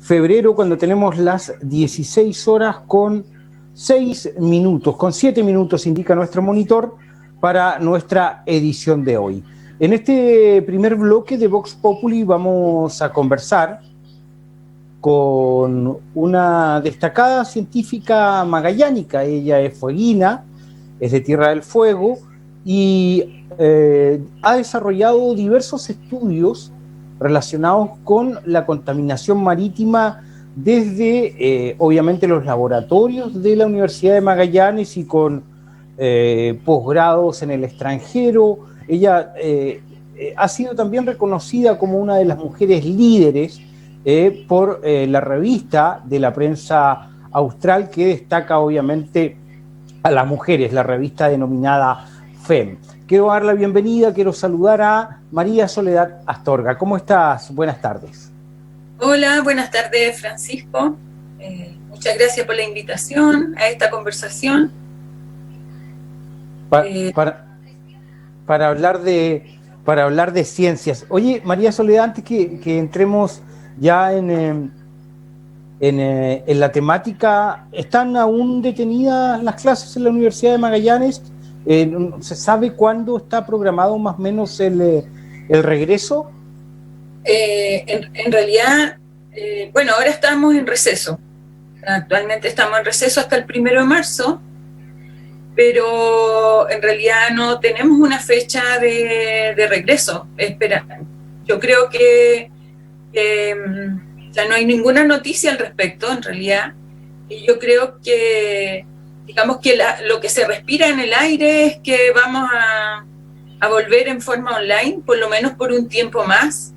febrero, cuando tenemos las 16 horas con 6 minutos, con 7 minutos indica nuestro monitor para nuestra edición de hoy. En este primer bloque de Vox Populi vamos a conversar con una destacada científica magallánica. Ella es fueguina, es de Tierra del Fuego y ha desarrollado diversos estudios relacionados con la contaminación marítima desde, obviamente, los laboratorios de la Universidad de Magallanes y con posgrados en el extranjero. Ella ha sido también reconocida como una de las mujeres líderes por la revista de la prensa austral que destaca, obviamente, a las mujeres, la revista denominada FEM. Quiero dar la bienvenida, quiero saludar a María Soledad Astorga. ¿Cómo estás? Buenas tardes. Hola, buenas tardes, Francisco. Muchas gracias por la invitación a esta conversación. Para hablar de ciencias. Oye, María Soledad, antes que entremos ya en la temática, ¿están aún detenidas las clases en la Universidad de Magallanes? ¿Se sabe cuándo está programado más o menos el regreso? En realidad, bueno, ahora estamos en receso. Actualmente estamos en receso hasta el 1 de marzo, pero en realidad no tenemos una fecha de regreso. Espera, yo creo que ya no hay ninguna noticia al respecto, en realidad. Y yo creo que, digamos que lo que se respira en el aire es que vamos a volver en forma online, por lo menos por un tiempo más.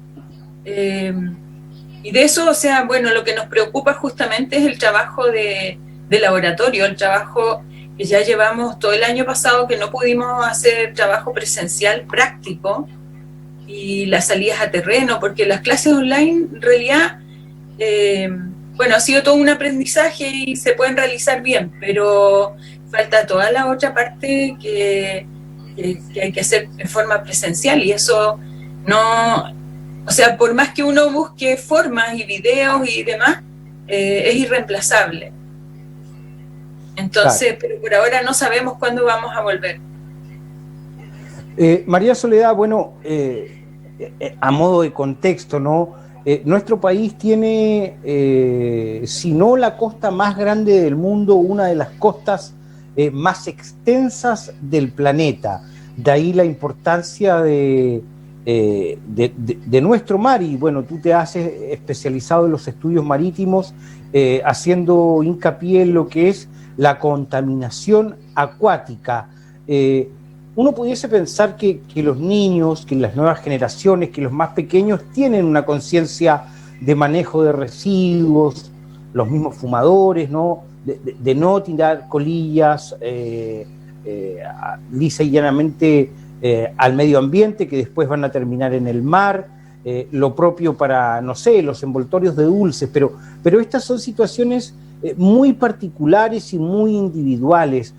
Y de eso, o sea, bueno, lo que nos preocupa justamente es el trabajo de laboratorio, el trabajo que ya llevamos todo el año pasado que no pudimos hacer trabajo presencial práctico y las salidas a terreno, porque las clases online en realidad, bueno, ha sido todo un aprendizaje y se pueden realizar bien, pero falta toda la otra parte que hay que hacer en forma presencial y eso no, o sea, por más que uno busque formas y videos y demás, es irreemplazable. Entonces, claro. Pero por ahora no sabemos cuándo vamos a volver. María Soledad, bueno, a modo de contexto, ¿no? Nuestro país tiene, si no la costa más grande del mundo, una de las costas más extensas del planeta. De ahí la importancia de nuestro mar. Y bueno, tú te has especializado en los estudios marítimos, haciendo hincapié en lo que es la contaminación acuática. Uno pudiese pensar que los niños, que las nuevas generaciones, que los más pequeños tienen una conciencia de manejo de residuos, los mismos fumadores, ¿no? De no tirar colillas lisa y llanamente al medio ambiente, que después van a terminar en el mar, lo propio para, no sé, los envoltorios de dulces, pero estas son situaciones muy particulares y muy individuales.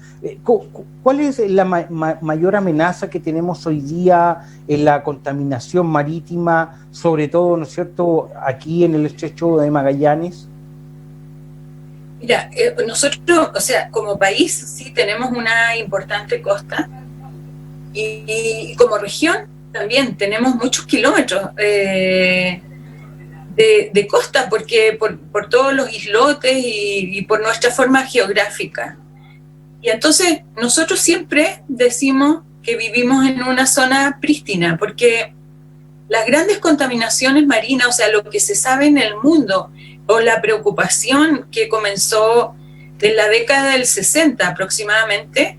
¿Cuál es la mayor amenaza que tenemos hoy día en la contaminación marítima, sobre todo, ¿no es cierto?, aquí en el estrecho de Magallanes? Mira, nosotros, o sea, como país sí tenemos una importante costa y como región también tenemos muchos kilómetros de costa, porque por todos los islotes y por nuestra forma geográfica. Y entonces nosotros siempre decimos que vivimos en una zona prístina, porque las grandes contaminaciones marinas, o sea, lo que se sabe en el mundo, o la preocupación que comenzó en la década del 60 aproximadamente,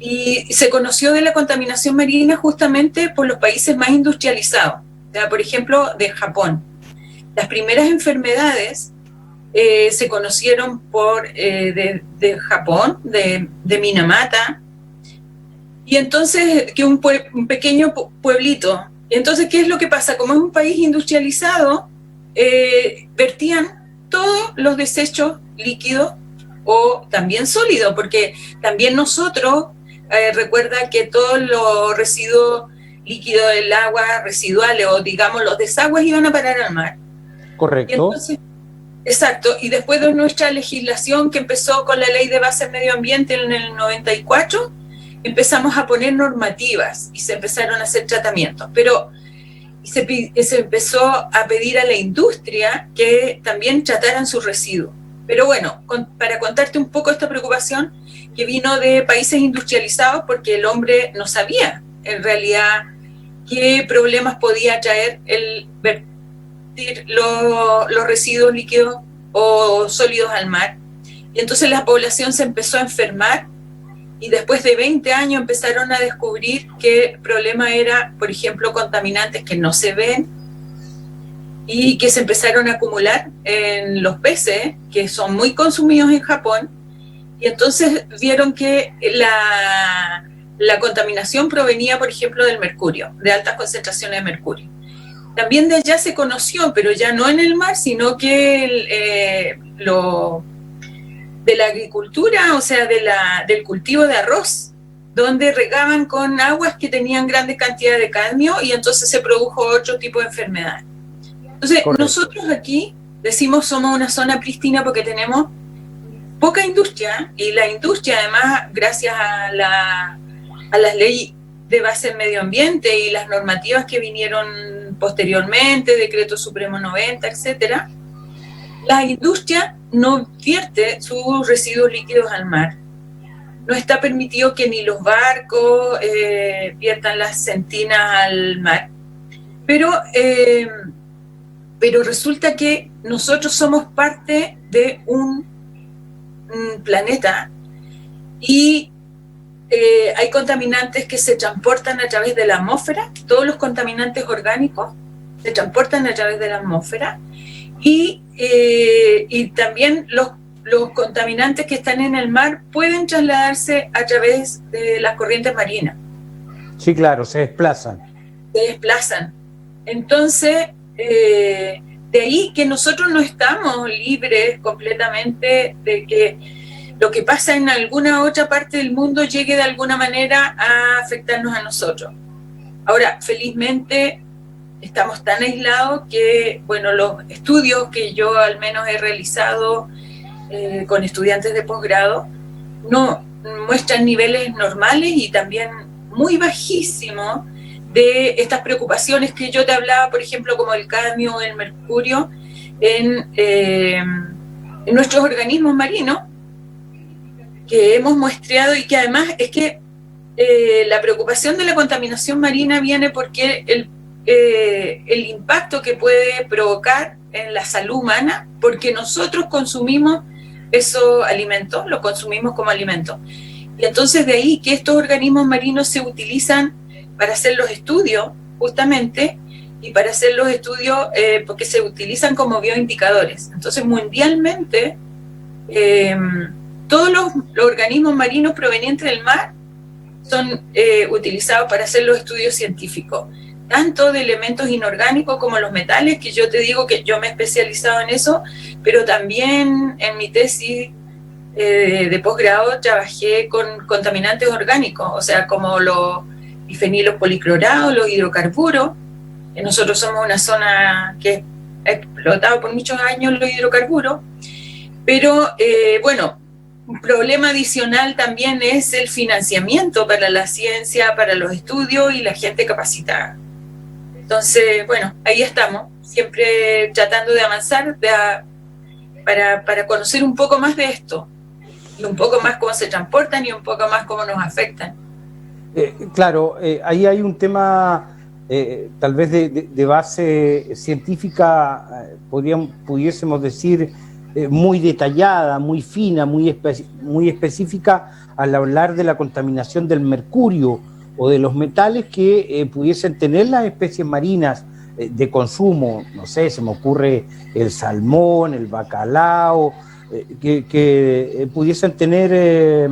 y se conoció de la contaminación marina justamente por los países más industrializados, o sea, por ejemplo, de Japón. Las primeras enfermedades se conocieron de Japón, de Minamata, y entonces, que un pequeño pueblito. Y entonces, ¿qué es lo que pasa? Como es un país industrializado, vertían todos los desechos líquidos o también sólidos, porque también nosotros, recuerda que todos los residuos líquidos del agua, residuales o digamos los desagües iban a parar al mar. Correcto. Y Exacto, y después de nuestra legislación que empezó con la Ley de Base del Medio Ambiente en el 94, empezamos a poner normativas y se empezaron a hacer tratamientos, pero se empezó a pedir a la industria que también trataran sus residuos. Pero bueno, para contarte un poco esta preocupación que vino de países industrializados, porque el hombre no sabía en realidad qué problemas podía traer el vertir los residuos líquidos o sólidos al mar. Y entonces la población se empezó a enfermar y después de 20 años empezaron a descubrir que el problema era, por ejemplo, contaminantes que no se ven y que se empezaron a acumular en los peces, que son muy consumidos en Japón, y entonces vieron que la contaminación provenía, por ejemplo, del mercurio, de altas concentraciones de mercurio. También de allá se conoció, pero ya no en el mar, sino que de la agricultura, o sea, del cultivo de arroz, donde regaban con aguas que tenían grandes cantidades de cadmio y entonces se produjo otro tipo de enfermedad. Entonces, correcto. Nosotros aquí decimos somos una zona prístina porque tenemos poca industria, y la industria además, gracias a las leyes de base del medio ambiente y las normativas que vinieron posteriormente, Decreto Supremo 90, etcétera, la industria no vierte sus residuos líquidos al mar. No está permitido que ni los barcos viertan las centinas al mar. Pero resulta que nosotros somos parte de un planeta y hay contaminantes que se transportan a través de la atmósfera, todos los contaminantes orgánicos se transportan a través de la atmósfera, y también los contaminantes que están en el mar pueden trasladarse a través de las corrientes marinas. Sí, claro, se desplazan. Se desplazan. Entonces, de ahí que nosotros no estamos libres completamente de que lo que pasa en alguna otra parte del mundo llegue de alguna manera a afectarnos a nosotros. Ahora, felizmente, estamos tan aislados que, bueno, los estudios que yo al menos he realizado con estudiantes de posgrado no muestran niveles normales y también muy bajísimos de estas preocupaciones que yo te hablaba, por ejemplo, como el cadmio o el mercurio en nuestros organismos marinos, que hemos muestreado, y que además es que la preocupación de la contaminación marina viene porque el impacto que puede provocar en la salud humana, porque nosotros consumimos esos alimentos, los consumimos como alimentos. Y entonces de ahí que estos organismos marinos se utilizan para hacer los estudios, justamente, y para hacer los estudios porque se utilizan como bioindicadores. Entonces, mundialmente, todos los organismos marinos provenientes del mar son utilizados para hacer los estudios científicos, tanto de elementos inorgánicos como los metales, que yo te digo que yo me he especializado en eso, pero también en mi tesis de posgrado trabajé con contaminantes orgánicos, o sea, como los bifenilos policlorados, los hidrocarburos. Nosotros somos una zona que ha explotado por muchos años los hidrocarburos, pero bueno, un problema adicional también es el financiamiento para la ciencia, para los estudios y la gente capacitada. Entonces, bueno, ahí estamos, siempre tratando de avanzar para conocer un poco más de esto, y un poco más cómo se transportan y un poco más cómo nos afectan. Claro, ahí hay un tema tal vez de base científica, pudiésemos decir, muy detallada, muy fina, muy específica al hablar de la contaminación del mercurio o de los metales que pudiesen tener las especies marinas de consumo. No sé, se me ocurre el salmón, el bacalao, que pudiesen tener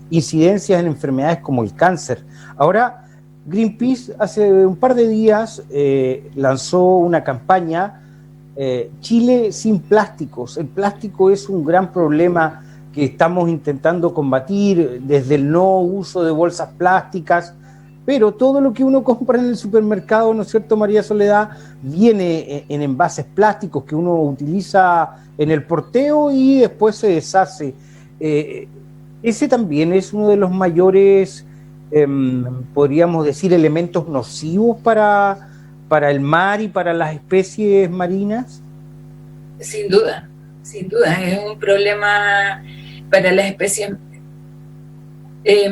incidencias en enfermedades como el cáncer. Ahora, Greenpeace hace un par de días lanzó una campaña, Chile sin plásticos. El plástico es un gran problema que estamos intentando combatir desde el no uso de bolsas plásticas, pero todo lo que uno compra en el supermercado, ¿no es cierto, María Soledad?, viene en envases plásticos que uno utiliza en el porteo y después se deshace. Ese también es uno de los mayores, podríamos decir, elementos nocivos para el mar y para las especies marinas. Sin duda, es un problema para las especies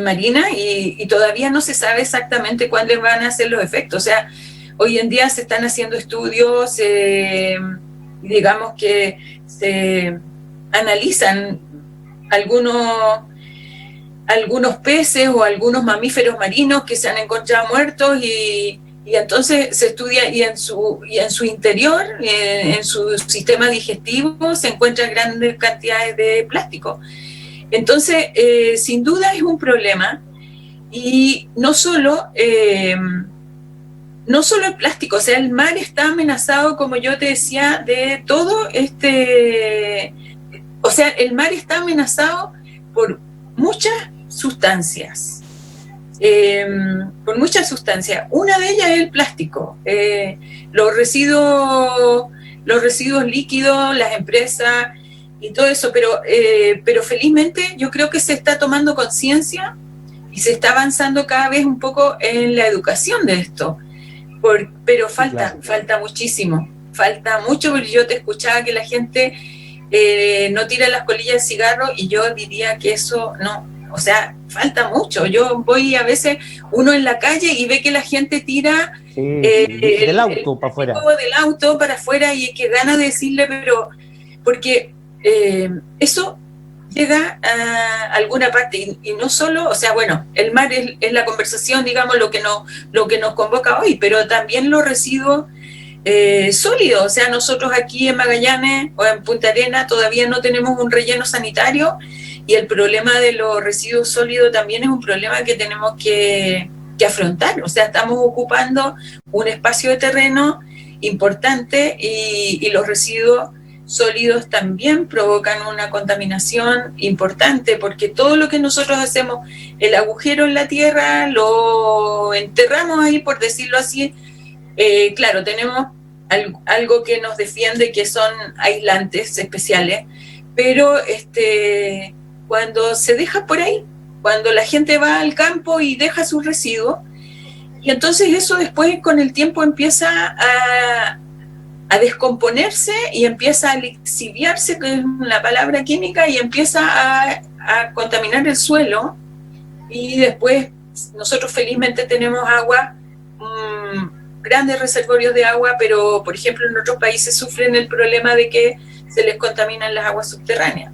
marinas y todavía no se sabe exactamente cuáles van a ser los efectos. O sea, hoy en día se están haciendo estudios, digamos que se analizan algunos peces o algunos mamíferos marinos que se han encontrado muertos y entonces se estudia y en su interior, en su sistema digestivo, se encuentran grandes cantidades de plástico. Entonces, sin duda es un problema y no solo el plástico, o sea, el mar está amenazado, como yo te decía, de todo o sea, el mar está amenazado por muchas sustancias. Una de ellas es el plástico, los residuos líquidos, las empresas y todo eso, pero felizmente yo creo que se está tomando conciencia y se está avanzando cada vez un poco en la educación de esto, pero falta muchísimo, falta mucho, porque yo te escuchaba que la gente no tira las colillas de cigarro y yo diría que eso no. O sea, falta mucho. Yo voy a veces, uno en la calle y ve que la gente tira del auto para afuera. Del auto para afuera y que gana de decirle, pero porque eso llega a alguna parte y no solo, o sea, bueno, el mar es la conversación, digamos, lo que nos convoca hoy, pero también los residuos sólidos. O sea, nosotros aquí en Magallanes o en Punta Arenas todavía no tenemos un relleno sanitario. Y el problema de los residuos sólidos también es un problema que tenemos que afrontar. O sea, estamos ocupando un espacio de terreno importante y los residuos sólidos también provocan una contaminación importante, porque todo lo que nosotros hacemos, el agujero en la tierra, lo enterramos ahí, por decirlo así. Claro, tenemos algo que nos defiende, que son aislantes especiales, pero cuando se deja por ahí, cuando la gente va al campo y deja sus residuos, y entonces eso después con el tiempo empieza a descomponerse y empieza a lixiviarse, que es la palabra química, y empieza a contaminar el suelo, y después nosotros felizmente tenemos agua, grandes reservorios de agua, pero por ejemplo en otros países sufren el problema de que se les contaminan las aguas subterráneas.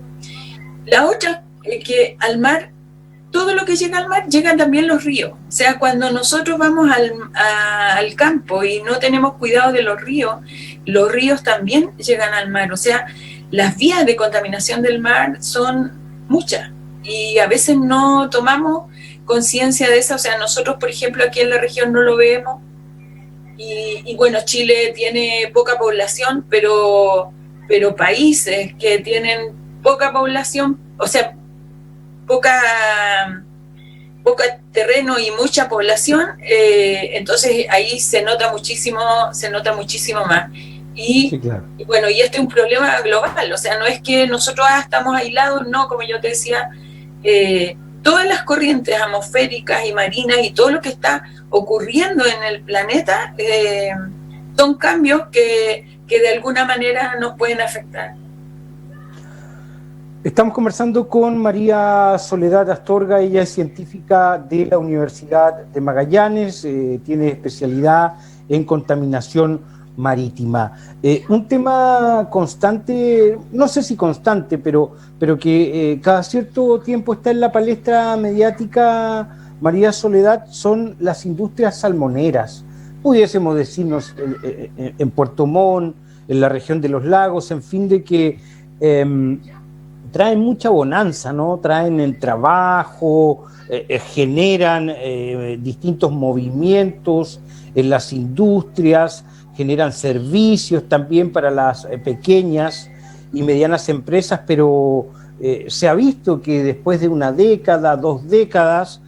La otra es que al mar, todo lo que llega al mar, llegan también los ríos. O sea, cuando nosotros vamos al campo y no tenemos cuidado de los ríos también llegan al mar. O sea, las vías de contaminación del mar son muchas y a veces no tomamos conciencia de eso. O sea, nosotros, por ejemplo, aquí en la región no lo vemos y bueno, Chile tiene poca población, pero países que tienen poca población, o sea, poca terreno y mucha población, entonces ahí se nota muchísimo más. Sí, claro. Y bueno, y este es un problema global, o sea, no es que nosotros estamos aislados, no, como yo te decía, todas las corrientes atmosféricas y marinas y todo lo que está ocurriendo en el planeta son cambios que de alguna manera nos pueden afectar. Estamos conversando con María Soledad Astorga. Ella es científica de la Universidad de Magallanes, tiene especialidad en contaminación marítima. Un tema constante, no sé si constante, pero que cada cierto tiempo está en la palestra mediática, María Soledad, son las industrias salmoneras. Pudiésemos decirnos en Puerto Montt, en la región de los lagos, en fin, de que traen mucha bonanza, ¿no? Traen el trabajo, generan distintos movimientos en las industrias, generan servicios también para las pequeñas y medianas empresas, pero se ha visto que después de una década, 2 décadas,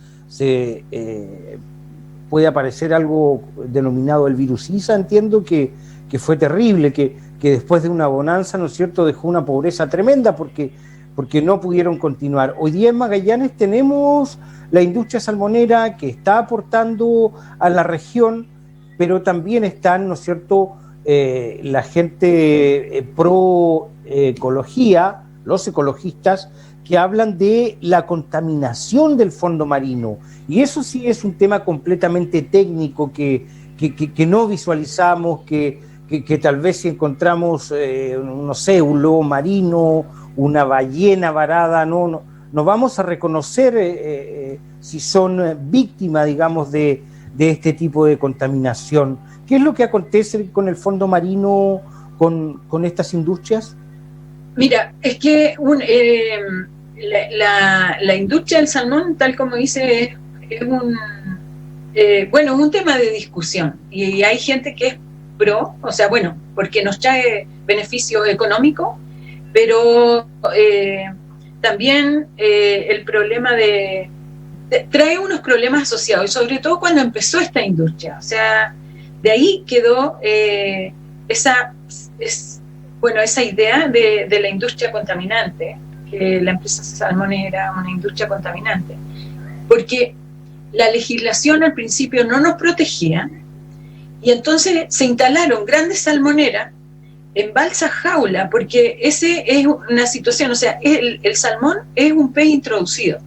puede aparecer algo denominado el virus ISA, entiendo que fue terrible, que después de una bonanza, ¿no es cierto?, dejó una pobreza tremenda porque no pudieron continuar. Hoy día en Magallanes tenemos la industria salmonera que está aportando a la región, pero también están, ¿no es cierto?, la gente pro ecología, los ecologistas, que hablan de la contaminación del fondo marino. Y eso sí es un tema completamente técnico que no visualizamos, que tal vez si encontramos, no sé, un lobo marino, una ballena varada, no vamos a reconocer si son víctimas, digamos, de este tipo de contaminación. ¿Qué es lo que acontece con el fondo marino, con estas industrias? Mira, es que la industria del salmón, tal como dice, es un tema de discusión. Y hay gente que es pro, o sea, bueno, porque nos trae beneficios económicos, pero también el problema trae unos problemas asociados, y sobre todo cuando empezó esta industria. O sea, de ahí quedó esa idea de la industria contaminante, que la empresa salmonera era una industria contaminante, porque la legislación al principio no nos protegía, y entonces se instalaron grandes salmoneras en balsas jaula, porque ese es una situación, o sea, el salmón es un pez introducido,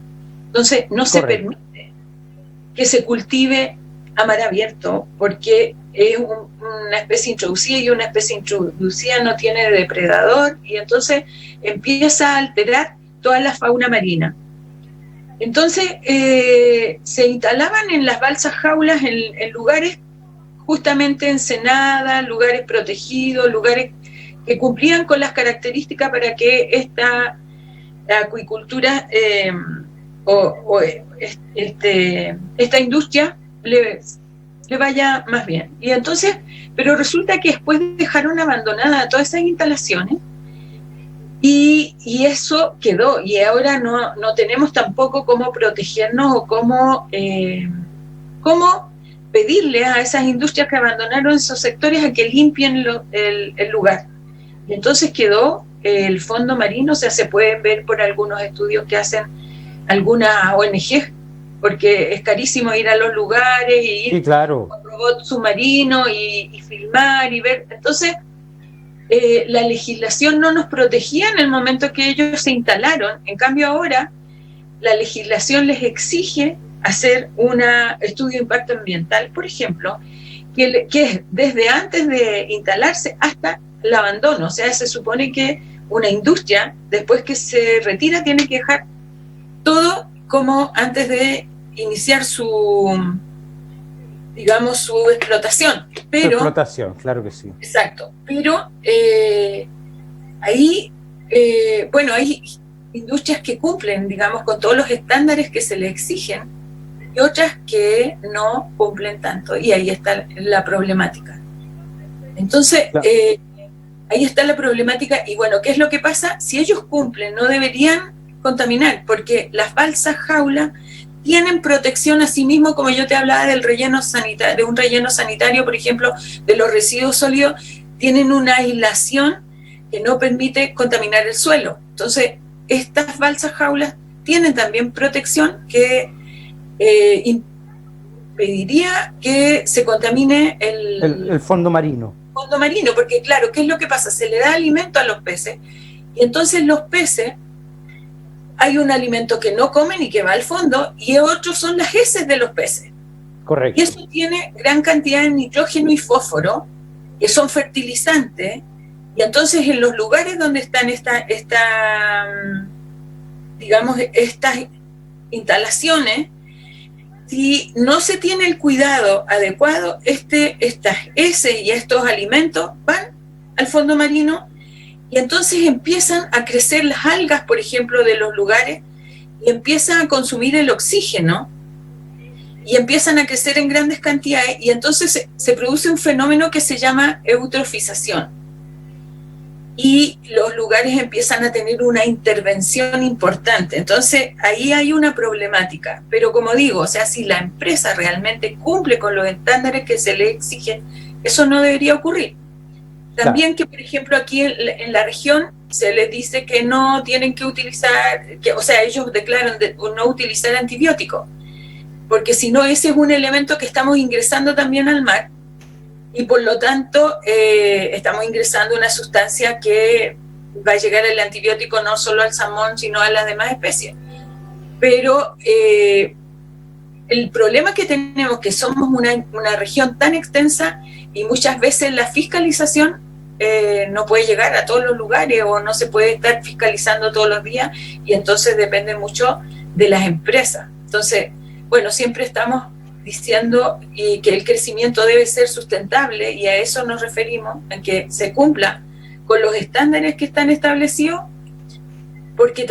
entonces no se permite que se cultive a mar abierto, porque es una especie introducida, y una especie introducida no tiene depredador, y entonces empieza a alterar toda la fauna marina. Entonces se instalaban en las balsas jaulas en lugares justamente ensenadas, lugares protegidos, lugares que cumplían con las características para que esta acuicultura esta industria le vaya más bien. Y entonces, pero resulta que después dejaron abandonadas todas esas instalaciones, y eso quedó, y ahora no tenemos tampoco cómo protegernos o cómo pedirle a esas industrias que abandonaron esos sectores a que limpien el lugar. Y entonces quedó el fondo marino, o sea, se pueden ver por algunos estudios que hacen algunas ONG, porque es carísimo ir a los lugares y ir con robot submarino y filmar y ver. Entonces, la legislación no nos protegía en el momento que ellos se instalaron. En cambio ahora, la legislación les exige hacer un estudio de impacto ambiental, por ejemplo, que es desde antes de instalarse hasta el abandono. O sea, se supone que una industria, después que se retira, tiene que dejar todo como antes de iniciar su explotación. Pero, su explotación, claro que sí. Exacto. Pero ahí, hay industrias que cumplen, digamos, con todos los estándares que se les exigen, y otras que no cumplen tanto, y ahí está la problemática. Entonces, ahí está la problemática, y bueno, ¿qué es lo que pasa? Si ellos cumplen, no deberían contaminar, porque las balsas jaula tienen protección a sí mismo, como yo te hablaba del relleno sanitario, de un relleno sanitario, por ejemplo, de los residuos sólidos, tienen una aislación que no permite contaminar el suelo. Entonces, estas balsas jaulas tienen también protección que impediría que se contamine el fondo marino. Fondo marino, porque claro, ¿qué es lo que pasa? Se le da alimento a los peces, y entonces los peces, hay un alimento que no comen y que va al fondo, y otros son las heces de los peces. Correcto. Y eso tiene gran cantidad de nitrógeno y fósforo, que son fertilizantes, y entonces en los lugares donde están estas instalaciones, si no se tiene el cuidado adecuado, estas heces y estos alimentos van al fondo marino, y entonces empiezan a crecer las algas, por ejemplo, de los lugares, y empiezan a consumir el oxígeno, y empiezan a crecer en grandes cantidades, y entonces se produce un fenómeno que se llama eutrofización. y los lugares empiezan a tener una intervención importante. Entonces, ahí hay una problemática. Pero como digo, o sea, si la empresa realmente cumple con los estándares que se le exigen, eso no debería ocurrir. También que, por ejemplo, aquí en la región se les dice que no tienen que utilizar, o sea, ellos declaran no utilizar antibióticos, porque si no, ese es un elemento que estamos ingresando también al mar, y por lo tanto estamos ingresando una sustancia que va a llegar el antibiótico no solo al salmón, sino a las demás especies. Pero el problema que tenemos, que somos una región tan extensa, y muchas veces la fiscalización no puede llegar a todos los lugares, o no se puede estar fiscalizando todos los días, y entonces depende mucho de las empresas. Entonces, bueno, siempre estamos diciendo que el crecimiento debe ser sustentable, y a eso nos referimos, en que se cumpla con los estándares que están establecidos, porque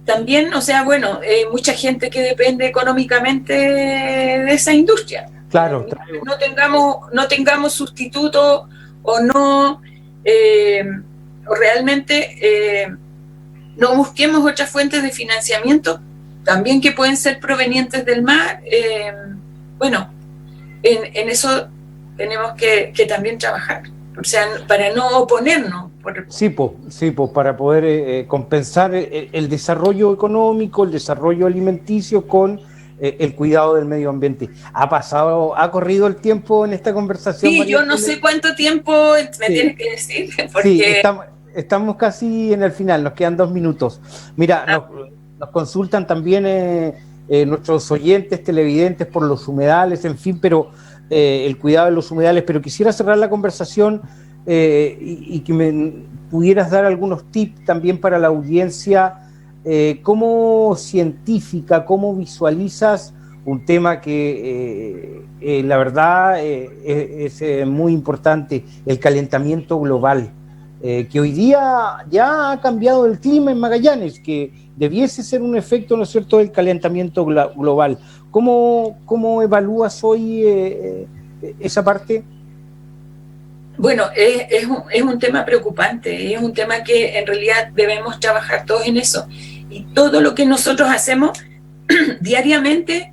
también, o sea, bueno, mucha gente que depende económicamente de esa industria. Claro. No tengamos sustituto, o no, o realmente no busquemos otras fuentes de financiamiento, también que pueden ser provenientes del mar. Bueno, en eso tenemos que también trabajar, o sea, para no oponernos. Sí, para poder compensar el desarrollo económico, el desarrollo alimenticio con el cuidado del medio ambiente. Ha corrido el tiempo en esta conversación. Sí, María, yo no sé cuánto tiempo me tienes que decir, porque... Sí, estamos casi en el final, nos quedan 2 minutos. Mira, nos consultan también nuestros oyentes, televidentes, por los humedales, en fin, pero el cuidado de los humedales, pero quisiera cerrar la conversación y que me pudieras dar algunos tips también para la audiencia. ¿Cómo científica, cómo visualizas un tema que la verdad es muy importante, el calentamiento global, que hoy día ya ha cambiado el clima en Magallanes, que debiese ser un efecto, ¿no es cierto?, del calentamiento global? ¿Cómo evalúas hoy esa parte? Bueno, es un tema preocupante, es un tema que en realidad debemos trabajar todos en eso. Y todo lo que nosotros hacemos diariamente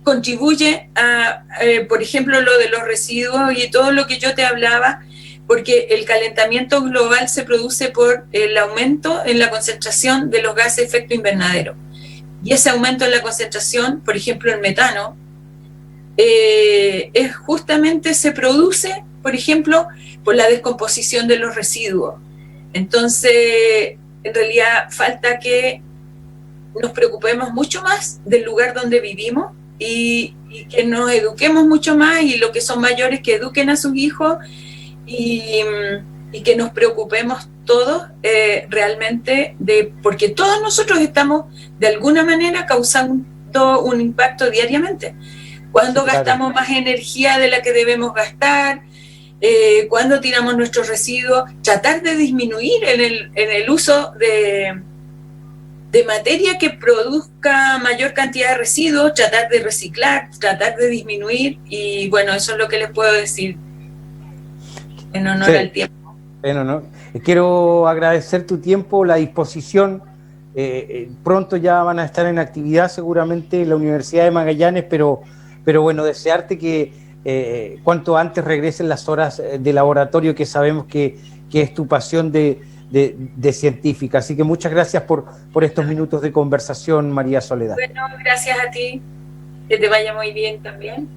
contribuye a, por ejemplo, lo de los residuos y todo lo que yo te hablaba, porque el calentamiento global se produce por el aumento en la concentración de los gases de efecto invernadero. Y ese aumento en la concentración, por ejemplo, el metano, justamente se produce, por ejemplo, por la descomposición de los residuos. Entonces, en realidad falta que nos preocupemos mucho más del lugar donde vivimos y que nos eduquemos mucho más, y los que son mayores que eduquen a sus hijos, y que nos preocupemos todos realmente porque todos nosotros estamos de alguna manera causando un impacto diariamente. Cuando gastamos más energía de la que debemos gastar, cuando tiramos nuestros residuos, tratar de disminuir en el uso de materia que produzca mayor cantidad de residuos, tratar de reciclar, tratar de disminuir, y bueno, eso es lo que les puedo decir en honor al tiempo. Bueno, ¿no? Quiero agradecer tu tiempo, la disposición. Pronto ya van a estar en actividad seguramente en la Universidad de Magallanes, pero bueno, desearte que cuanto antes regresen las horas de laboratorio, que sabemos que es tu pasión de científica. Así que muchas gracias por estos minutos de conversación, María Soledad. Bueno, gracias a ti, que te vaya muy bien también.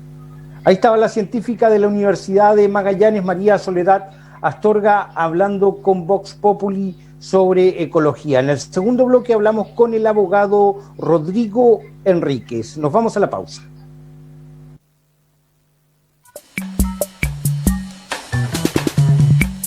Ahí estaba la científica de la Universidad de Magallanes, María Soledad Astorga, hablando con Vox Populi sobre ecología. En el segundo bloque hablamos con el abogado Rodrigo Enríquez. Nos vamos a la pausa.